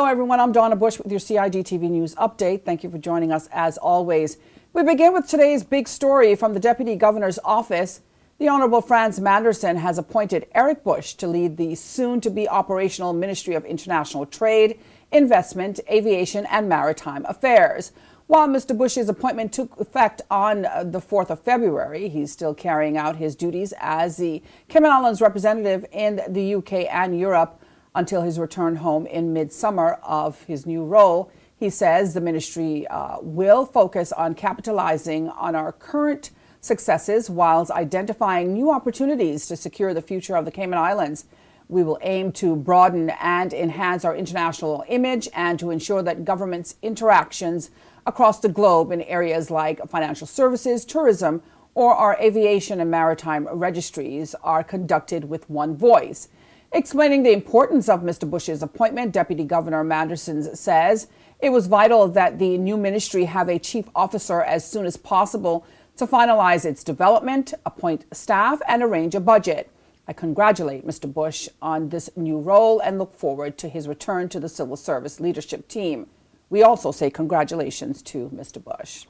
Hello everyone, I'm Donna Bush with your CIGTV News Update. Thank you for joining us as always. We begin with today's big story from the Deputy Governor's office. The Honourable Franz Manderson has appointed Eric Bush to lead the soon-to-be operational Ministry of International Trade, Investment, Aviation and Maritime Affairs. While Mr. Bush's appointment took effect on the 4th of February, he's still carrying out his duties as the Cayman Islands representative in the UK and Europe until his return home in midsummer of his new role. He says the ministry will focus on capitalizing on our current successes whilst identifying new opportunities to secure the future of the Cayman Islands. We will aim to broaden and enhance our international image and to ensure that government's interactions across the globe in areas like financial services, tourism, or our aviation and maritime registries are conducted with one voice. Explaining the importance of Mr. Bush's appointment, Deputy Governor Manderson says it was vital that the new ministry have a chief officer as soon as possible to finalize its development, appoint staff, and arrange a budget. I congratulate Mr. Bush on this new role and look forward to his return to the civil service leadership team. We also say congratulations to Mr. Bush.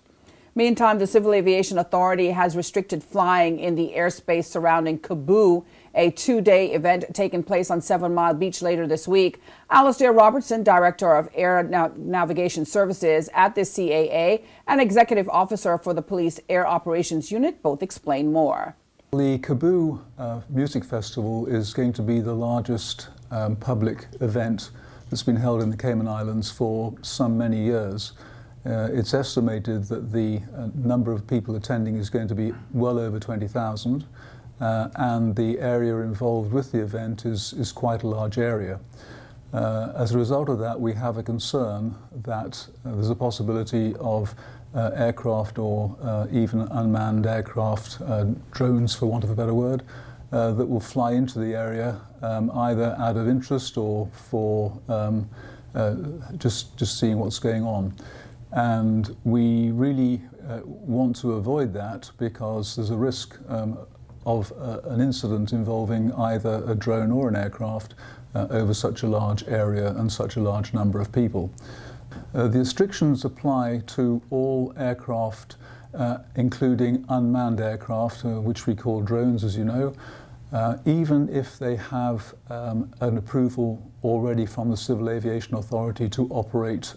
Meantime, the Civil Aviation Authority has restricted flying in the airspace surrounding Cebu, a two-day event taking place on 7 Mile Beach later this week. Alistair Robertson, Director of Air Navigation Services at the CAA and Executive Officer for the Police Air Operations Unit, both explain more. The Cebu Music Festival is going to be the largest public event that's been held in the Cayman Islands for some many years. It's estimated that the number of people attending is going to be well over 20,000, and the area involved with the event is quite a large area. As a result of that, we have a concern that there's a possibility of aircraft or even unmanned aircraft, drones for want of a better word, that will fly into the area either out of interest or for just seeing what's going on. And we really want to avoid that because there's a risk of an incident involving either a drone or an aircraft over such a large area and such a large number of people. The restrictions apply to all aircraft, including unmanned aircraft, which we call drones, as you know, even if they have an approval already from the Civil Aviation Authority to operate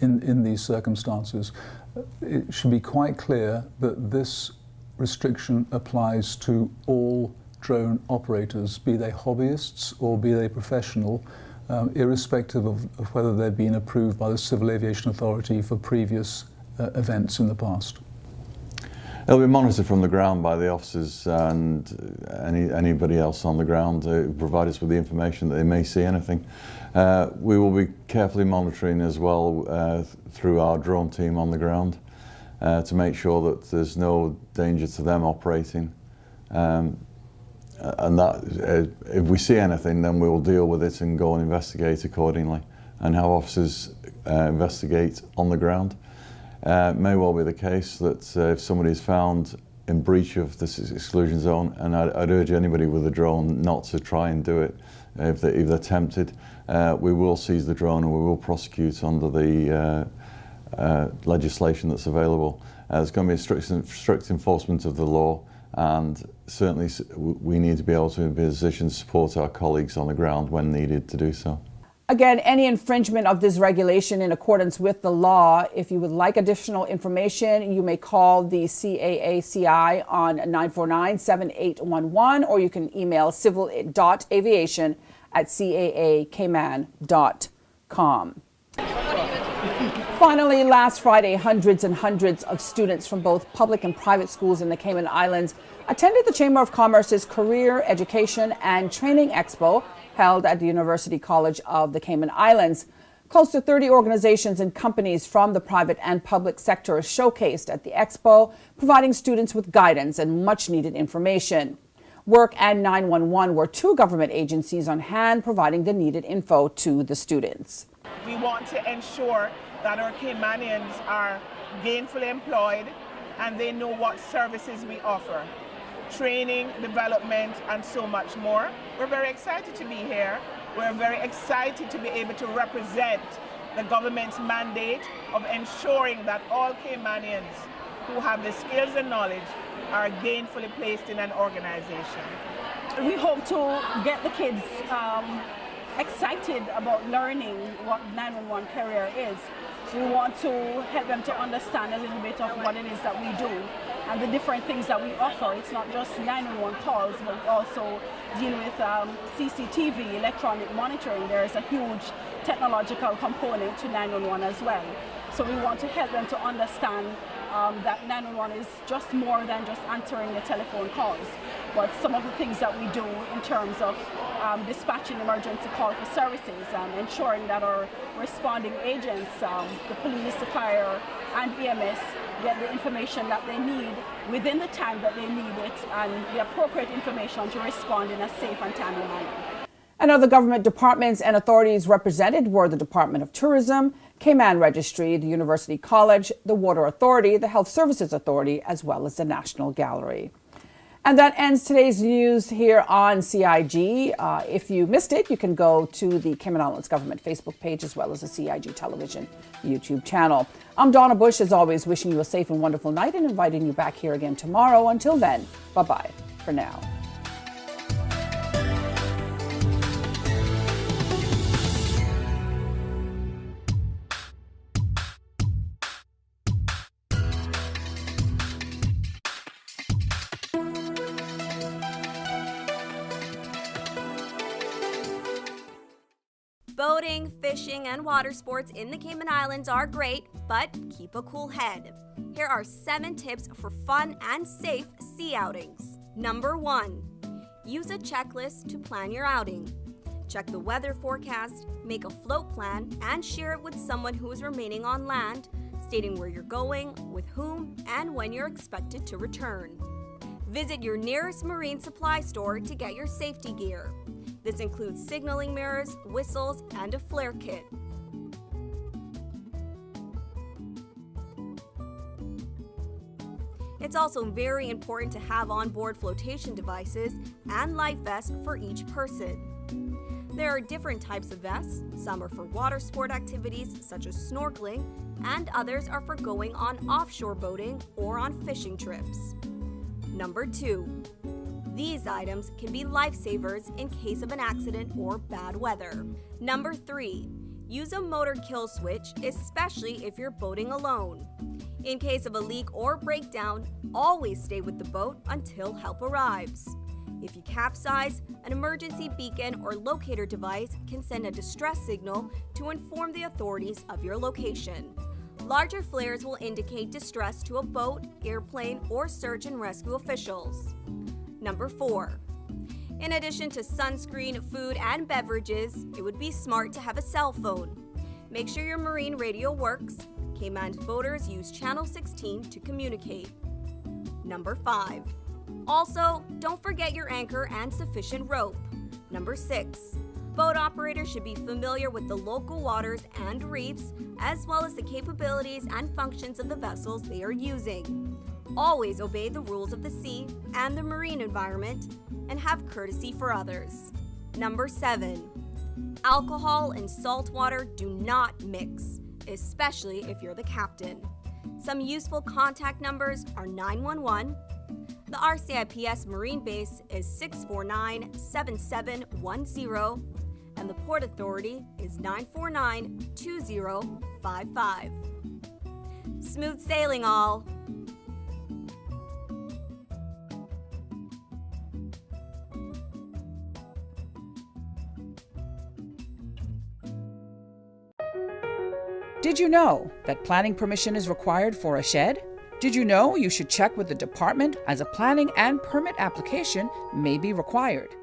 in these circumstances. It should be quite clear that this restriction applies to all drone operators, be they hobbyists or be they professional, irrespective of whether they've been approved by the Civil Aviation Authority for previous events in the past. It'll be monitored from the ground by the officers and anybody else on the ground to provide us with the information that they may see anything. We will be carefully monitoring as well through our drone team on the ground to make sure that there's no danger to them operating. And that if we see anything, then we will deal with it and go and investigate accordingly and have officers investigate on the ground. It may well be the case that if somebody is found in breach of this exclusion zone, and I'd urge anybody with a drone not to try and do it if they're tempted, we will seize the drone and we will prosecute under the legislation that's available. There's going to be a strict enforcement of the law, and certainly we need to be able to be in a position to support our colleagues on the ground when needed to do so. Again, any infringement of this regulation in accordance with the law, if you would like additional information, you may call the CAACI on 949-7811, or you can email civil.aviation@caacayman.com. Finally, last Friday, hundreds and hundreds of students from both public and private schools in the Cayman Islands attended the Chamber of Commerce's Career, Education and Training Expo held at the University College of the Cayman Islands. Close to 30 organizations and companies from the private and public sectors showcased at the Expo, providing students with guidance and much-needed information. Work and 911 were two government agencies on hand, providing the needed info to the students. We want to ensure that our Caymanians are gainfully employed and they know what services we offer. Training, development, and so much more. We're very excited to be here. we're very excited to be able to represent the government's mandate of ensuring that all Caymanians who have the skills and knowledge are gainfully placed in an organization. We hope to get the kids excited about learning what 911 career is. We want to help them to understand a little bit of what it is that we do and the different things that we offer. It's not just 911 calls, but we also deal with CCTV, electronic monitoring. There is a huge technological component to 911 as well. So we want to help them to understand that 911 is just more than just answering the telephone calls, but some of the things that we do in terms of dispatching emergency call for services, ensuring that our responding agents, the police, the fire, and EMS get the information that they need within the time that they need it and the appropriate information to respond in a safe and timely manner. And other government departments and authorities represented were the Department of Tourism, Cayman Registry, the University College, the Water Authority, the Health Services Authority, as well as the National Gallery. And that ends today's news here on CIG. If you missed it, you can go to the Cayman Islands Government Facebook page as well as the CIG Television YouTube channel. I'm Donna Bush, as always, wishing you a safe and wonderful night and inviting you back here again tomorrow. Until then, bye-bye for now. Boating, fishing, and water sports in the Cayman Islands are great, but keep a cool head. Here are 7 tips for fun and safe sea outings. Number 1. Use a checklist to plan your outing. Check the weather forecast, make a float plan, and share it with someone who is remaining on land, stating where you're going, with whom, and when you're expected to return. Visit your nearest marine supply store to get your safety gear. This includes signaling mirrors, whistles, and a flare kit. It's also very important to have onboard flotation devices and life vests for each person. There are different types of vests. Some are for water sport activities such as snorkeling, and others are for going on offshore boating or on fishing trips. Number 2. These items can be lifesavers in case of an accident or bad weather. Number 3. Use a motor kill switch, especially if you're boating alone. In case of a leak or breakdown, always stay with the boat until help arrives. If you capsize, an emergency beacon or locator device can send a distress signal to inform the authorities of your location. Larger flares will indicate distress to a boat, airplane, or search and rescue officials. Number 4. In addition to sunscreen, food, and beverages, it would be smart to have a cell phone. Make sure your marine radio works. Cayman boaters use Channel 16 to communicate. Number 5. Also, don't forget your anchor and sufficient rope. Number 6. Boat operators should be familiar with the local waters and reefs, as well as the capabilities and functions of the vessels they are using. Always obey the rules of the sea and the marine environment, and have courtesy for others. Number 7. Alcohol and salt water do not mix, especially if you're the captain. Some useful contact numbers are 911. The RCIPS Marine Base is 649-7710, and the Port Authority is 949-2055. Smooth sailing, all! Did you know that planning permission is required for a shed? Did you know you should check with the department as a planning and permit application may be required?